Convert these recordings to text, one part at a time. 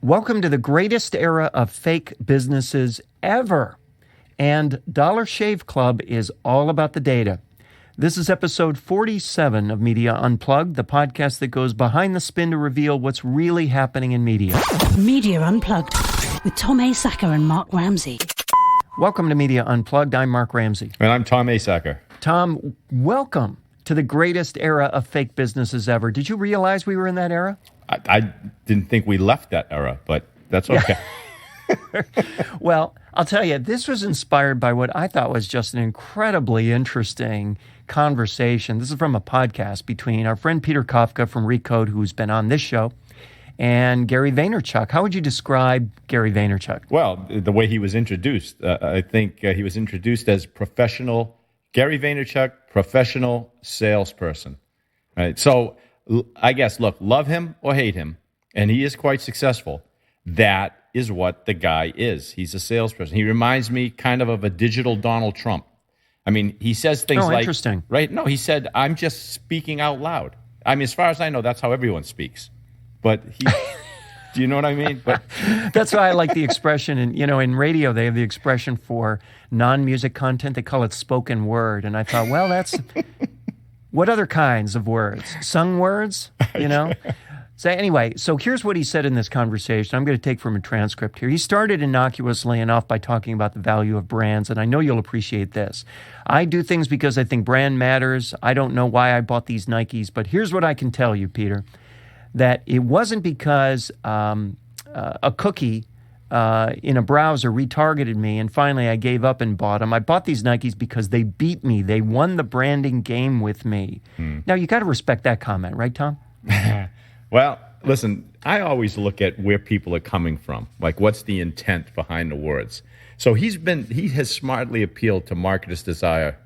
Welcome to the greatest era of fake businesses ever. And Dollar Shave Club is all about the data. This is episode 47 of Media Unplugged, the podcast that goes behind the spin to reveal what's really happening in media. Media Unplugged with Tom Asacker and Mark Ramsey. Welcome to Media Unplugged. I'm Mark Ramsey. And I'm Tom Asacker. Tom, welcome to the greatest era of fake businesses ever. Did you realize we were in that era? I didn't think we left that era, but that's okay. Well, I'll tell you, this was inspired by what I thought was just an incredibly interesting conversation. This is from a podcast between our friend Peter Kafka from Recode, who's been on this show, and Gary Vaynerchuk. How would you describe Gary Vaynerchuk? Well, the way he was introduced, I think he was introduced as Gary Vaynerchuk, professional salesperson. Right? So I guess, look, love him or hate him, and he is quite successful. That is what the guy is. He's a salesperson. He reminds me kind of a digital Donald Trump. I mean, he says things like... interesting. Right? No, he said, I'm just speaking out loud. I mean, as far as I know, that's how everyone speaks. But he... Do you know what I mean? But that's why I like the expression. And, in radio, they have the expression for non-music content. They call it spoken word. And I thought, well, that's... What other kinds of words? Sung words, So anyway, so here's what he said in this conversation. I'm going to take from a transcript here. He started innocuously enough by talking about the value of brands, and I know you'll appreciate this. I do things because I think brand matters. I don't know why I bought these Nikes, but here's what I can tell you, Peter, that it wasn't because a cookie in a browser retargeted me, and finally I gave up and bought them. I bought these Nikes because they beat me. They won the branding game with me. Now, you got to respect that comment, right, Tom? Well, listen, I always look at where people are coming from. Like, what's the intent behind the words? So he has smartly appealed to marketers' desire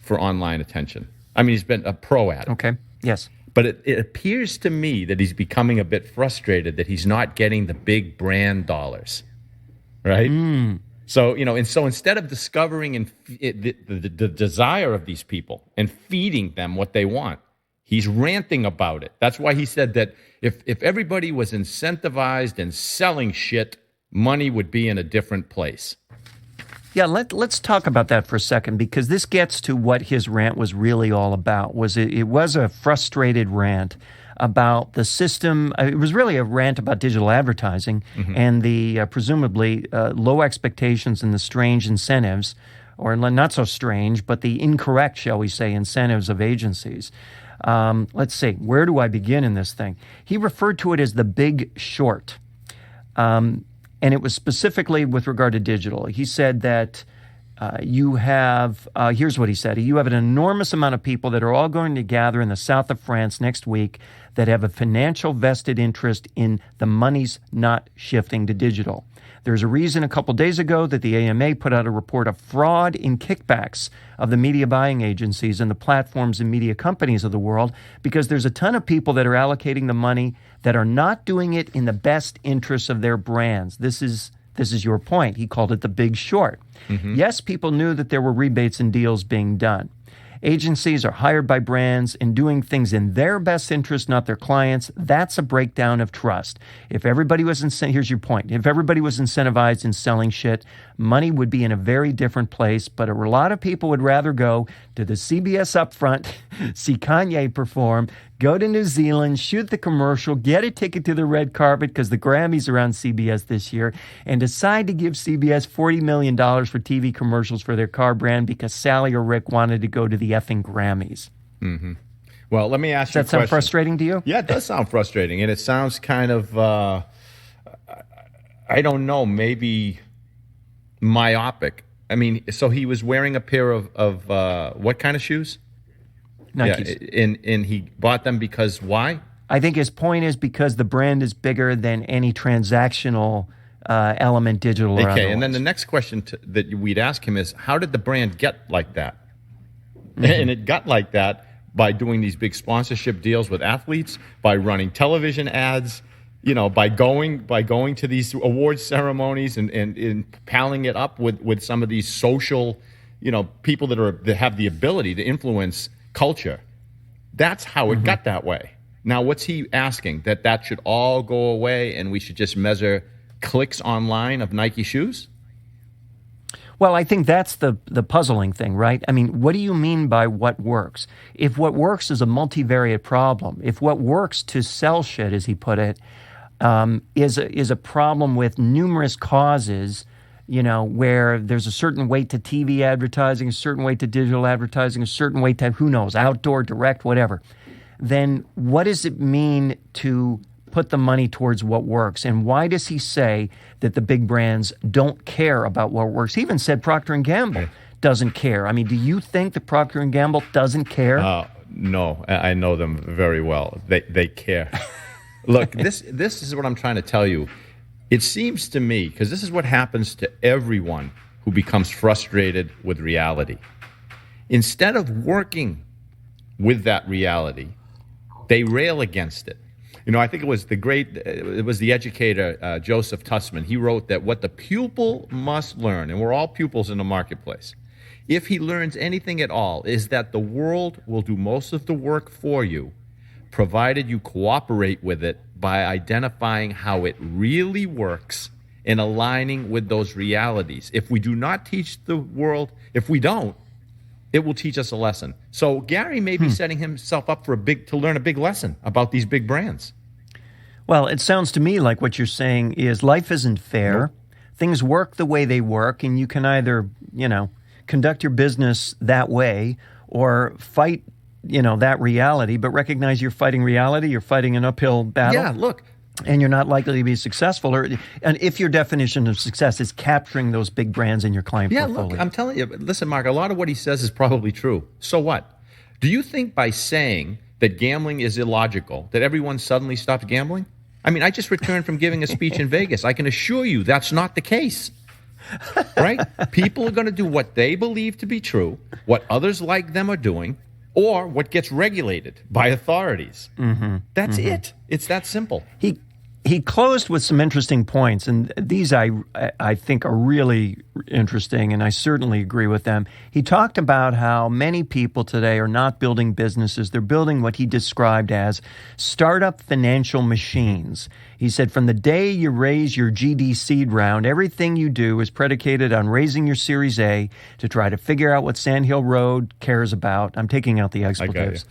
for online attention. I mean, he's been a pro at it. Okay, yes. But it appears to me that he's becoming a bit frustrated that he's not getting the big brand dollars, right? So, so instead of discovering the desire of these people and feeding them what they want, he's ranting about it. That's why he said that if everybody was incentivized and selling shit, money would be in a different place. Yeah, let's talk about that for a second, because this gets to what his rant was really all about. It was a frustrated rant about the system. It was really a rant about digital advertising and the presumably low expectations and the strange incentives, or not so strange, but the incorrect, shall we say, incentives of agencies. Let's see, where do I begin in this thing? He referred to it as the Big Short. And it was specifically with regard to digital. He said that you have, here's what he said, you have an enormous amount of people that are all going to gather in the south of France next week that have a financial vested interest in the money's not shifting to digital. There's a reason a couple days ago that the AMA put out a report of fraud in kickbacks of the media buying agencies and the platforms and media companies of the world, because there's a ton of people that are allocating the money that are not doing it in the best interests of their brands. This is your point. He called it the Big Short. Yes, people knew that there were rebates and deals being done. Agencies are hired by brands and doing things in their best interest, not their clients. That's a breakdown of trust. If everybody was here's your point. If everybody was incentivized in selling shit, money would be in a very different place. But a lot of people would rather go to the CBS upfront, see Kanye perform, go to New Zealand, shoot the commercial, get a ticket to the red carpet because the Grammys are on CBS this year, and decide to give CBS $40 million for TV commercials for their car brand because Sally or Rick wanted to go to the effing Grammys. Well, let me ask you a question. Does that sound frustrating to you? Yeah, it does sound frustrating. And it sounds kind of, I don't know, maybe myopic. I mean, so he was wearing a pair of what kind of shoes? Nikes. Yeah, and he bought them because why? I think his point is because the brand is bigger than any transactional element, digital or otherwise. Okay, and then the next question that we'd ask him is, how did the brand get like that? And it got like that by doing these big sponsorship deals with athletes, by running television ads, by going to these award ceremonies and palling it up with some of these social, people that have the ability to influence culture. That's how it got that way. Now, what's he asking? That should all go away and we should just measure clicks online of Nike shoes? Well, I think that's the puzzling thing, right? I mean, what do you mean by what works? If what works is a multivariate problem, if what works to sell shit, as he put it, is a problem with numerous causes, where there's a certain weight to TV advertising, a certain weight to digital advertising, a certain weight to, who knows, outdoor, direct, whatever, then what does it mean to put the money towards what works? And why does he say that the big brands don't care about what works? He even said Procter & Gamble doesn't care. I mean, do you think that Procter & Gamble doesn't care? No, I know them very well. They care. Look, this is what I'm trying to tell you. It seems to me, because this is what happens to everyone who becomes frustrated with reality. Instead of working with that reality, they rail against it. I think it was the educator, Joseph Tussman. He wrote that what the pupil must learn, and we're all pupils in the marketplace, if he learns anything at all, is that the world will do most of the work for you, provided you cooperate with it by identifying how it really works and aligning with those realities. If we do not teach the world, if we don't, it will teach us a lesson. So Gary may be setting himself up to learn a big lesson about these big brands. Well, it sounds to me like what you're saying is life isn't fair. Nope. Things work the way they work, and you can either, conduct your business that way or fight, that reality, but recognize you're fighting reality, you're fighting an uphill battle. Yeah, look. And you're not likely to be successful. And if your definition of success is capturing those big brands in your client portfolio. Yeah, look, I'm telling you, listen, Mark, a lot of what he says is probably true. So what? Do you think by saying that gambling is illogical, that everyone suddenly stops gambling? I mean, I just returned from giving a speech in Vegas. I can assure you that's not the case, right? People are going to do what they believe to be true, what others like them are doing, or what gets regulated by authorities. That's it. It's that simple. He closed with some interesting points, and these I think are really interesting, and I certainly agree with them. He talked about how many people today are not building businesses. They're building what he described as startup financial machines. He said, from the day you raise your GD seed round, everything you do is predicated on raising your Series A to try to figure out what Sandhill Road cares about. I'm taking out the expletives.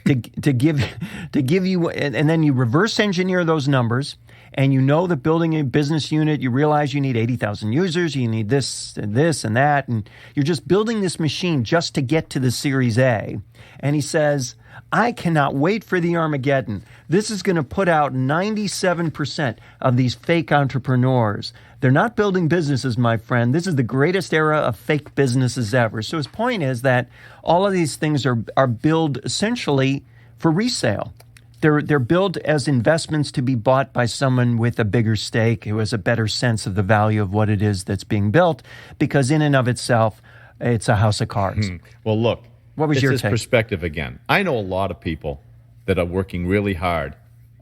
to give you, and then you reverse engineer those numbers, and that building a business unit, you realize you need 80,000 users, you need this and that, and you're just building this machine just to get to the Series A. And he says, I cannot wait for the Armageddon. This is going to put out 97% of these fake entrepreneurs. They're not building businesses, my friend. This is the greatest era of fake businesses ever. So his point is that all of these things are billed essentially for resale. They're billed as investments to be bought by someone with a bigger stake who has a better sense of the value of what it is that's being built, because in and of itself, it's a house of cards. Well, look, what was your take? Perspective again. I know a lot of people that are working really hard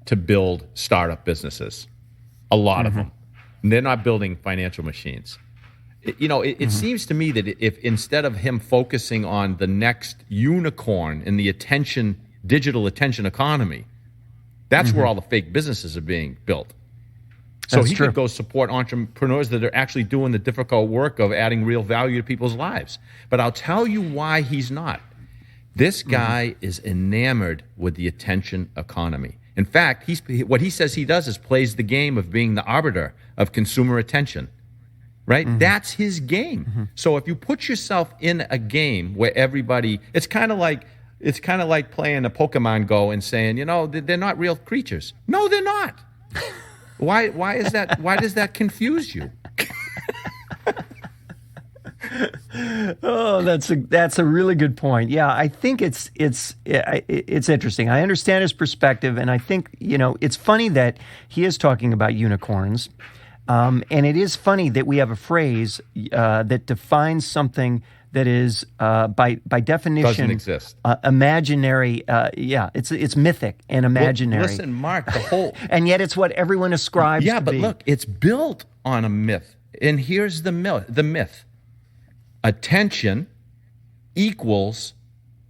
to build startup businesses, a lot of them. And they're not building financial machines. It seems to me that if instead of him focusing on the next unicorn in the digital attention economy, that's where all the fake businesses are being built. So he could go support entrepreneurs that are actually doing the difficult work of adding real value to people's lives. But I'll tell you why he's not. This guy is enamored with the attention economy. In fact, what he says he does is plays the game of being the arbiter of consumer attention, right? That's his game. So if you put yourself in a game where everybody, it's kind of like playing a Pokemon Go and saying, they're not real creatures. No, they're not. Why is that? Why does that confuse you? Oh, that's a really good point. Yeah, I think it's interesting. I understand his perspective, and I think it's funny that he is talking about unicorns, and it is funny that we have a phrase that defines something that is by definition doesn't exist. Imaginary. It's mythic and imaginary. Well, listen, Mark, the whole and yet it's what everyone ascribes. Yeah, to but be. Look, it's built on a myth, and here's the myth. Attention equals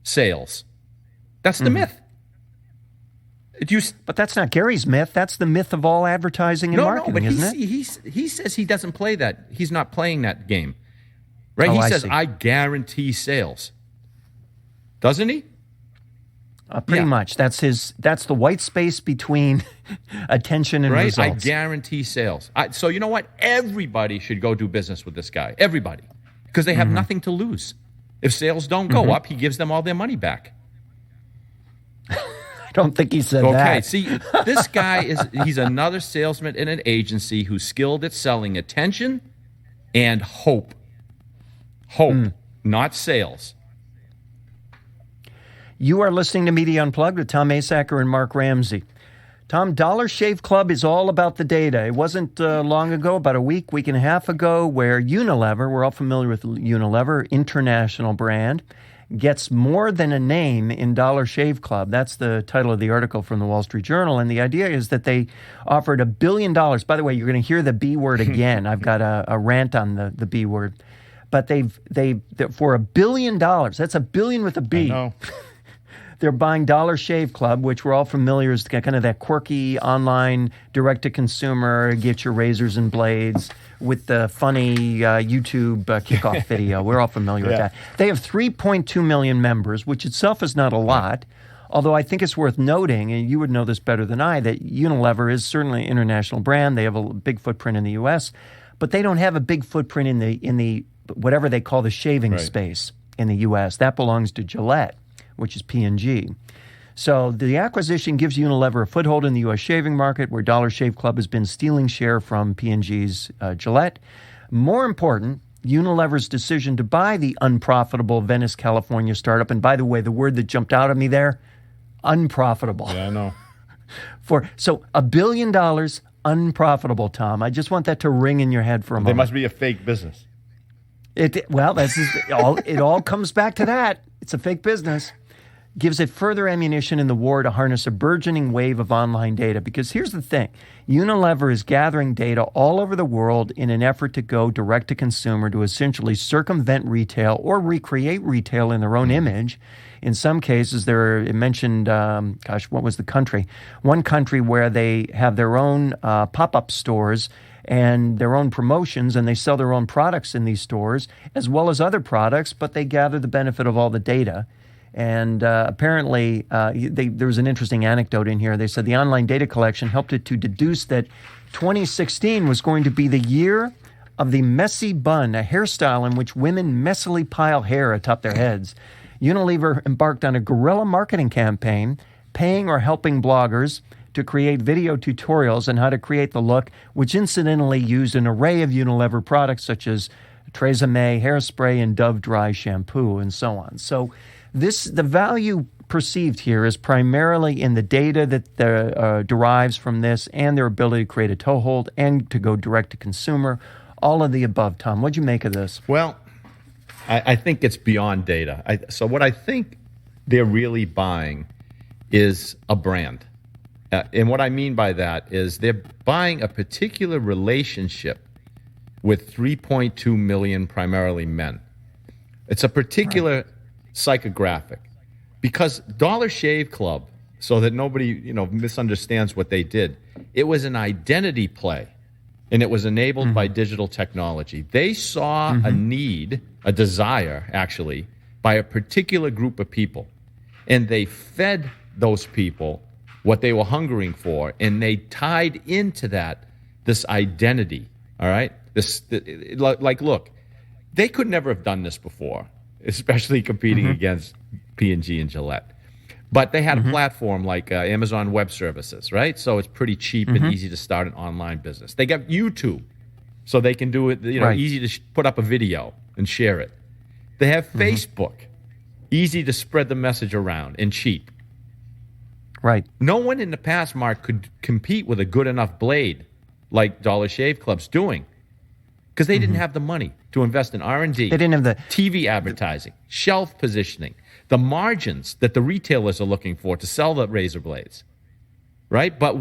sales. That's the myth. But that's not Gary's myth. That's the myth of all advertising and marketing, but isn't it? he says he doesn't play that. He's not playing that game, right? Oh, He I says, see. I guarantee sales. Doesn't he? Pretty much. That's the white space between attention and Right? results. I guarantee sales. So you know what? Everybody should go do business with this guy. Everybody. Because they have nothing to lose. If sales don't go up, he gives them all their money back. I don't think he said that. Okay, see, this guy he's another salesman in an agency who's skilled at selling attention and hope. Hope, not sales. You are listening to Media Unplugged with Tom Asacker and Mark Ramsey. Tom, Dollar Shave Club is all about the data. It wasn't long ago, about a week and a half ago, where Unilever, we're all familiar with Unilever, international brand, gets more than a name in Dollar Shave Club. That's the title of the article from the Wall Street Journal. And the idea is that they offered $1 billion. By the way, you're going to hear the B word again. I've got a rant on the B word. But they for $1 billion, that's $1 billion with a B. I know. They're buying Dollar Shave Club, which we're all familiar as kind of that quirky online direct-to-consumer, get your razors and blades with the funny YouTube kickoff video. We're all familiar with that. They have 3.2 million members, which itself is not a lot, although I think it's worth noting, and you would know this better than I, that Unilever is certainly an international brand. They have a big footprint in the U.S., but they don't have a big footprint in the whatever they call the shaving space in the U.S. That belongs to Gillette, which is P&G. So the acquisition gives Unilever a foothold in the U.S. shaving market, where Dollar Shave Club has been stealing share from P&G's Gillette. More important, Unilever's decision to buy the unprofitable Venice, California startup. And by the way, the word that jumped out at me there, unprofitable. Yeah, I know. So $1 billion unprofitable, Tom. I just want that to ring in your head for a moment. They must be a fake business. It all comes back to that. It's a fake business. Gives it further ammunition in the war to harness a burgeoning wave of online data. Because here's the thing. Unilever is gathering data all over the world in an effort to go direct to consumer to essentially circumvent retail or recreate retail in their own image. In some cases, it mentioned, what was the country? One country where they have their own pop-up stores and their own promotions, and they sell their own products in these stores, as well as other products, but they gather the benefit of all the data. And apparently, there was an interesting anecdote in here. They said the online data collection helped it to deduce that 2016 was going to be the year of the messy bun, a hairstyle in which women messily pile hair atop their heads. Unilever embarked on a guerrilla marketing campaign, paying or helping bloggers to create video tutorials on how to create the look, which incidentally used an array of Unilever products such as Tresemme hairspray and Dove dry shampoo and so on. So the value perceived here is primarily in the data that derives from this and their ability to create a toehold and to go direct to consumer. All of the above, Tom. What'd you make of this? Well, I think it's beyond data. So what I think they're really buying is a brand. And what I mean by that is they're buying a particular relationship with 3.2 million primarily men. It's a particular psychographic. Because Dollar Shave Club, so that nobody misunderstands what they did, it was an identity play, and it was enabled by digital technology. They saw a need, a desire, actually, by a particular group of people, and they fed those people what they were hungering for, and they tied into that this identity, all right? Look, they could never have done this before, especially competing against P&G and Gillette. But they had a platform like Amazon Web Services, right? So it's pretty cheap and easy to start an online business. They got YouTube, so they can do it, easy to put up a video and share it. They have Facebook, easy to spread the message around and cheap. Right. No one in the past, Mark, could compete with a good enough blade like Dollar Shave Club's doing, because they didn't have the money to invest in R&D. They didn't have the TV advertising, shelf positioning, the margins that the retailers are looking for to sell the razor blades, right? But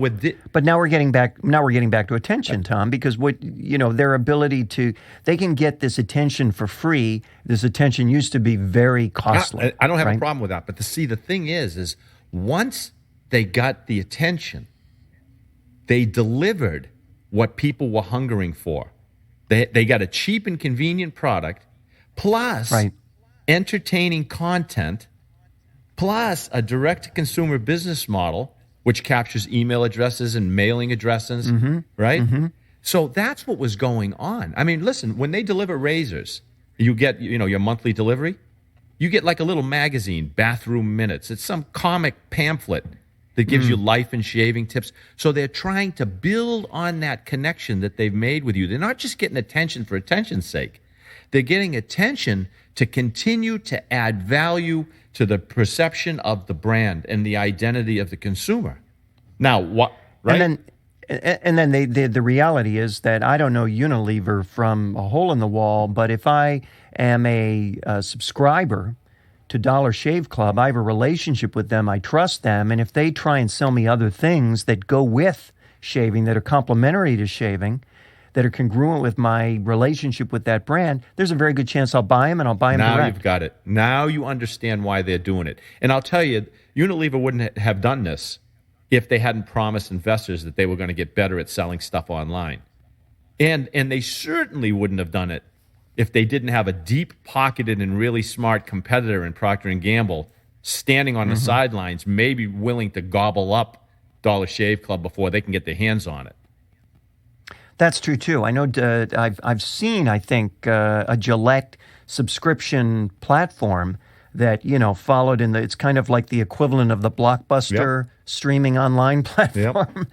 but now we're getting back to attention, Tom, because their ability they can get this attention for free. This attention used to be very costly. I don't have a problem with that, but the thing is once they got the attention. They delivered what people were hungering for. They got a cheap and convenient product, plus entertaining content, plus a direct-to-consumer business model, which captures email addresses and mailing addresses, right? So that's what was going on. I mean, listen, when they deliver razors, you get, your monthly delivery, you get like a little magazine, Bathroom Minutes. It's some comic pamphlet that gives you life and shaving tips. So they're trying to build on that connection that they've made with you. They're not just getting attention for attention's sake. They're getting attention to continue to add value to the perception of the brand and the identity of the consumer. Now, what? Right? And then the reality is that I don't know Unilever from a hole in the wall, but if I am a subscriber to Dollar Shave Club, I have a relationship with them, I trust them, and if they try and sell me other things that go with shaving, that are complementary to shaving, that are congruent with my relationship with that brand, there's a very good chance I'll buy them, and I'll buy them now direct. You've got it. Now you understand why they're doing it. And I'll tell you, Unilever wouldn't have done this if they hadn't promised investors that they were going to get better at selling stuff online. And they certainly wouldn't have done it if they didn't have a deep-pocketed and really smart competitor in Procter & Gamble standing on the sidelines, maybe willing to gobble up Dollar Shave Club before they can get their hands on it. That's true, too. I know I've seen, I think, a Gillette subscription platform that, followed it's kind of like the equivalent of the Blockbuster streaming online platform.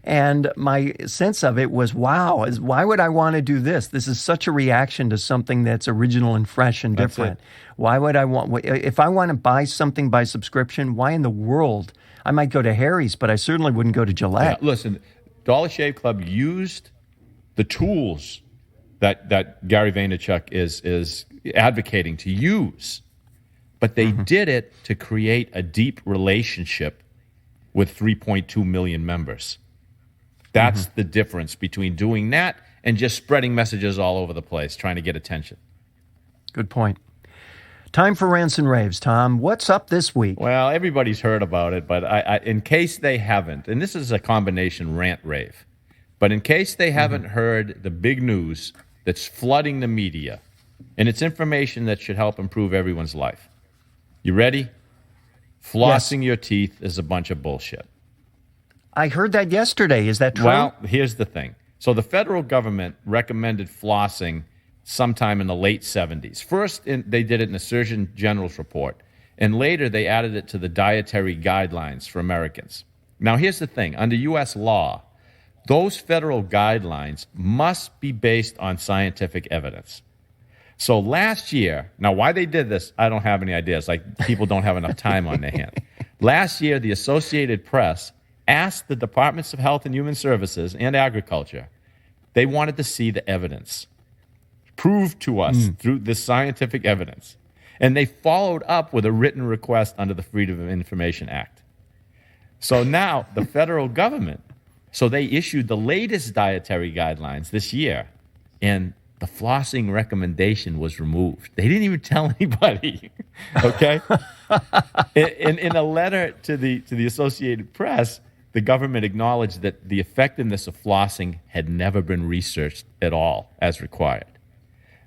And my sense of it was, wow, why would I want to do this? This is such a reaction to something that's original and fresh and different. Why would I if I want to buy something by subscription, why in the world? I might go to Harry's, but I certainly wouldn't go to Gillette. Yeah, listen, Dollar Shave Club used the tools that Gary Vaynerchuk is advocating to use, but they did it to create a deep relationship with 3.2 million members. That's the difference between doing that and just spreading messages all over the place, trying to get attention. Good point. Time for rants and raves, Tom. What's up this week? Well, everybody's heard about it, but I in case they haven't, and this is a combination rant-rave, but in case they haven't heard the big news that's flooding the media, and it's information that should help improve everyone's life. You ready? Flossing your teeth is a bunch of bullshit. I heard that yesterday. Is that true? Well, here's the thing. So the federal government recommended flossing sometime in the late 70s. First, they did it in the Surgeon General's report, and later they added it to the dietary guidelines for Americans. Now, here's the thing. Under U.S. law, those federal guidelines must be based on scientific evidence. So last year, now why they did this, I don't have any ideas. Like, people don't have enough time on their hands. Last year, the Associated Press asked the Departments of Health and Human Services and Agriculture, they wanted to see the evidence. Proved to us through this scientific evidence. And they followed up with a written request under the Freedom of Information Act. So now the federal government, so they issued the latest dietary guidelines this year, and the flossing recommendation was removed. They didn't even tell anybody, okay? In a letter to the Associated Press, the government acknowledged that the effectiveness of flossing had never been researched at all as required.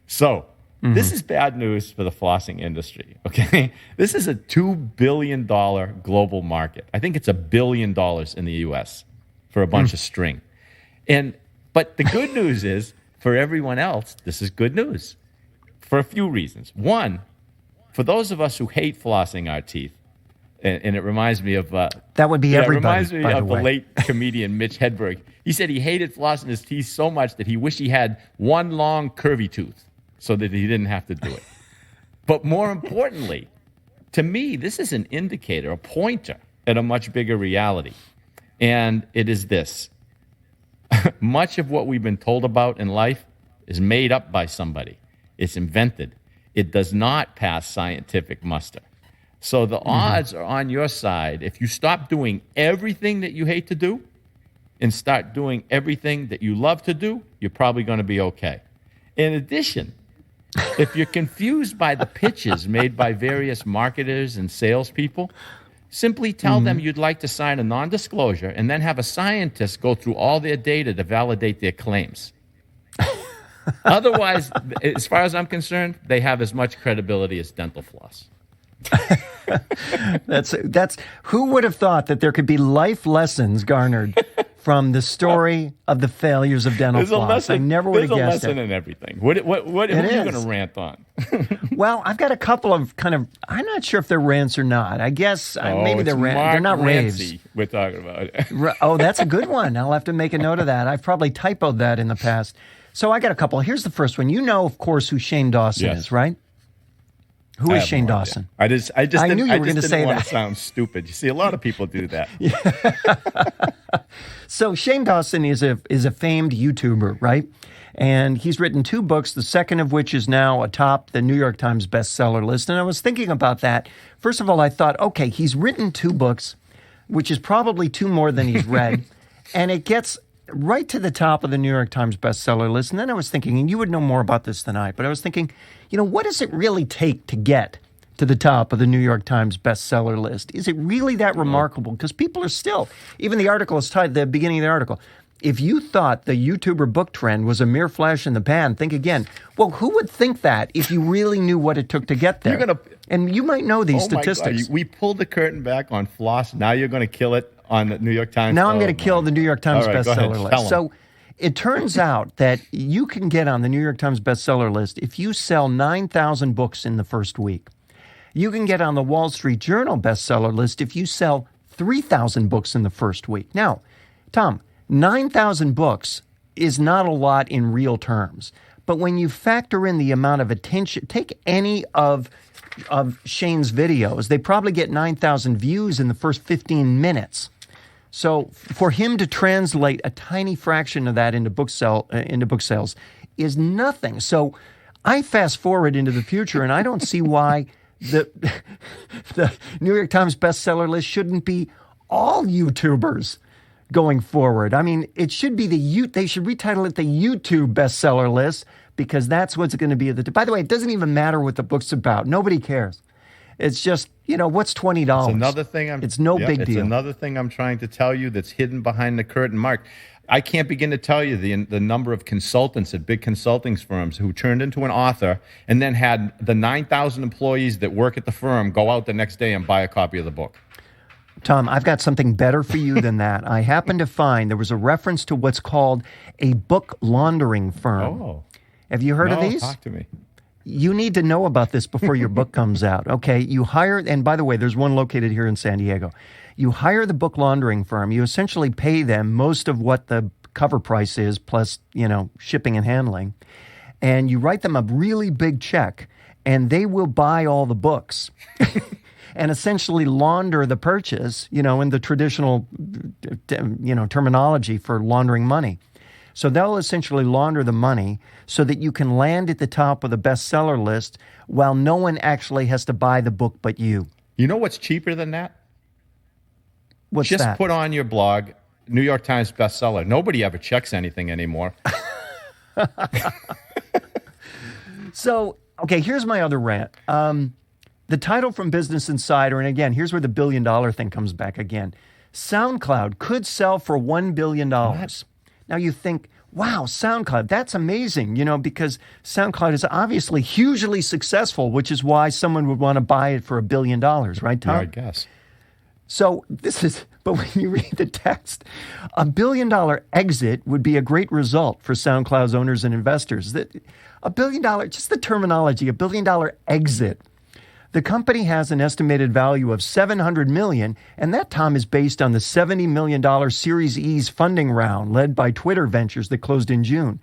So this is bad news for the flossing industry, okay? This is a $2 billion global market. I think it's $1 billion in the U.S. for a bunch of string. But the good news is, for everyone else, this is good news for a few reasons. One, for those of us who hate flossing our teeth, and it reminds me of... that would be everybody, it reminds me of the late comedian Mitch Hedberg. He said he hated flossing his teeth so much that he wished he had one long curvy tooth so that he didn't have to do it. But more importantly, to me, this is an indicator, a pointer at a much bigger reality. And it is this. Much of what we've been told about in life is made up by somebody. It's invented. It does not pass scientific muster. So the odds are on your side. If you stop doing everything that you hate to do and start doing everything that you love to do, you're probably going to be okay. In addition, if you're confused by the pitches made by various marketers and salespeople, Simply tell them you'd like to sign a non-disclosure and then have a scientist go through all their data to validate their claims. Otherwise, as far as I'm concerned, they have as much credibility as dental floss. That's who would have thought that there could be life lessons garnered from the story of the failures of dental floss. I never would have guessed it. There's a lesson in everything. What are you going to rant on? Well, I've got a couple of I'm not sure if they're rants or not. I guess maybe they're not raves. Ramsey we're talking about. Oh, that's a good one. I'll have to make a note of that. I've probably typoed that in the past. So I got a couple. Here's the first one. You know, of course, who Shane Dawson is, right? Who is Shane Dawson? I just knew you were going to say that. To sound stupid. You see, a lot of people do that. So Shane Dawson is a famed YouTuber, right? And he's written 2 books, the second of which is now atop the New York Times bestseller list. And I was thinking about that. First of all, I thought, okay, he's written 2 books, which is probably 2 more than he's read, and it gets right to the top of the New York Times bestseller list. And then I was thinking, and you would know more about this than I, but I was thinking, what does it really take to get to the top of the New York Times bestseller list? Is it really that remarkable? Because people are still, even the article is tied at the beginning of the article. If you thought the YouTuber book trend was a mere flash in the pan, think again. Well, who would think that if you really knew what it took to get there? And you might know these statistics. We pulled the curtain back on floss. Now you're going to kill it on the New York Times. Now I'm going to kill the New York Times bestseller list. So it turns out that you can get on the New York Times bestseller list if you sell 9,000 books in the first week. You can get on the Wall Street Journal bestseller list if you sell 3,000 books in the first week. Now, Tom, 9,000 books is not a lot in real terms. But when you factor in the amount of attention, take any of Shane's videos, they probably get 9,000 views in the first 15 minutes. So for him to translate a tiny fraction of that into book sales is nothing. So I fast forward into the future, and I don't see why the New York Times bestseller list shouldn't be all YouTubers going forward. I mean, it should be they should retitle it the YouTube bestseller list, because that's what's going to be by the way, it doesn't even matter what the book's about. Nobody cares. It's just, what's $20? It's another thing it's no big deal. It's another thing I'm trying to tell you that's hidden behind the curtain, Mark. I can't begin to tell you the number of consultants at big consulting firms who turned into an author and then had the 9,000 employees that work at the firm go out the next day and buy a copy of the book. Tom, I've got something better for you than that. I happened to find there was a reference to what's called a book laundering firm. Oh. Have you heard of these? Talk to me. You need to know about this before your book comes out. Okay, you hire, and by the way, there's one located here in San Diego. You hire the book laundering firm. You essentially pay them most of what the cover price is, plus, shipping and handling. And you write them a really big check, and they will buy all the books and essentially launder the purchase, in the traditional, terminology for laundering money. So they'll essentially launder the money so that you can land at the top of the bestseller list while no one actually has to buy the book but you. You know what's cheaper than that? What's that? Just put on your blog, New York Times bestseller. Nobody ever checks anything anymore. So, okay, here's my other rant. The title from Business Insider, and again, here's where the $1 billion thing comes back again. SoundCloud could sell for $1 billion. What? Now you think, wow, SoundCloud, that's amazing, because SoundCloud is obviously hugely successful, which is why someone would want to buy it for $1 billion, right, Tom? Yeah, I guess. So but when you read the text, $1 billion exit would be a great result for SoundCloud's owners and investors. $1 billion, just the terminology, $1 billion exit. The company has an estimated value of $700 million, and that, Tom, is based on the $70 million Series E's funding round led by Twitter Ventures that closed in June.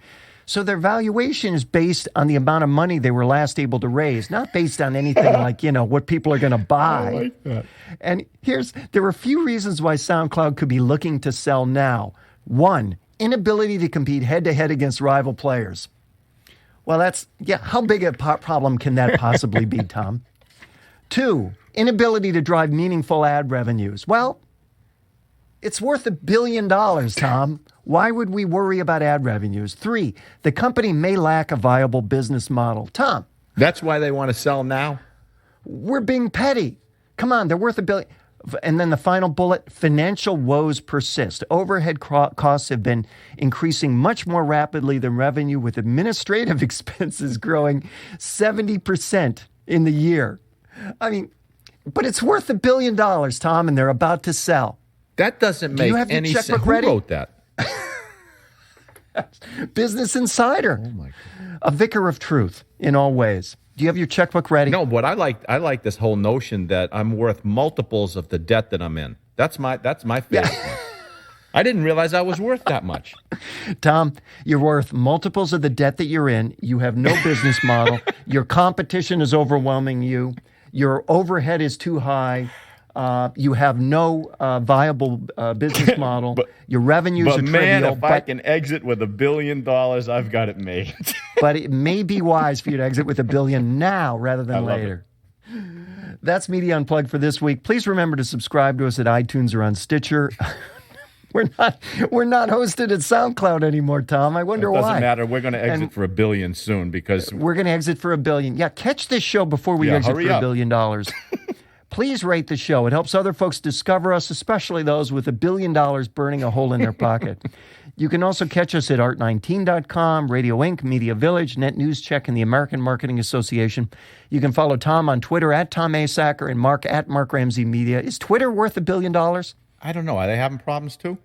So their valuation is based on the amount of money they were last able to raise, not based on anything like, what people are going to buy. I like that. And there are a few reasons why SoundCloud could be looking to sell now. One, inability to compete head-to-head against rival players. Well, how big a problem can that possibly be, Tom? 2, inability to drive meaningful ad revenues. Well, it's worth $1 billion, Tom. Why would we worry about ad revenues? 3, the company may lack a viable business model. Tom. That's why they want to sell now? We're being petty. Come on, they're worth $1 billion. And then the final bullet, financial woes persist. Overhead costs have been increasing much more rapidly than revenue, with administrative expenses growing 70% in the year. I mean, but it's worth $1 billion, Tom, and they're about to sell. That doesn't make any sense. Who wrote that? Business Insider. Oh, my God. A vicar of truth in all ways. Do you have your checkbook ready? No, but I like this whole notion that I'm worth multiples of the debt that I'm in. That's my favorite one. I didn't realize I was worth that much. Tom, you're worth multiples of the debt that you're in. You have no business model. Your competition is overwhelming you. Your overhead is too high. You have no viable business model. Your revenues are trivial. Man, if I can exit with $1 billion, I've got it made. But it may be wise for you to exit with $1 billion now rather than later. That's Media Unplugged for this week. Please remember to subscribe to us at iTunes or on Stitcher. We're not hosted at SoundCloud anymore, Tom. I wonder why. It doesn't matter. We're going to exit for $1 billion soon because we're going to exit for $1 billion. Yeah, catch this show before we exit for $1 billion. Please rate the show. It helps other folks discover us, especially those with $1 billion burning a hole in their pocket. You can also catch us at art19.com, Radio Inc., Media Village, Net News Check, and the American Marketing Association. You can follow Tom on Twitter at Tom Asacker and Mark at Mark Ramsey Media. Is Twitter worth $1 billion? I don't know. Are they having problems too?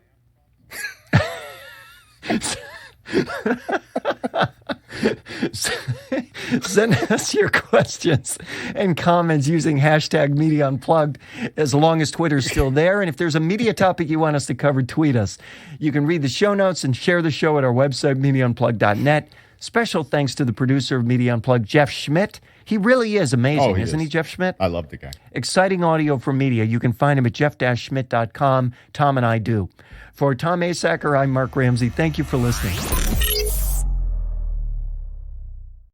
Send us your questions and comments using hashtag Media Unplugged as long as Twitter's still there. And if there's a media topic you want us to cover, tweet us. You can read the show notes and share the show at our website, MediaUnplugged.net. Special thanks to the producer of Media Unplugged, Jeff Schmidt. He really is amazing, isn't he, Jeff Schmidt? I love the guy. Exciting audio for media. You can find him at jeff-schmidt.com. Tom and I do. For Tom Asacker, I'm Mark Ramsey. Thank you for listening.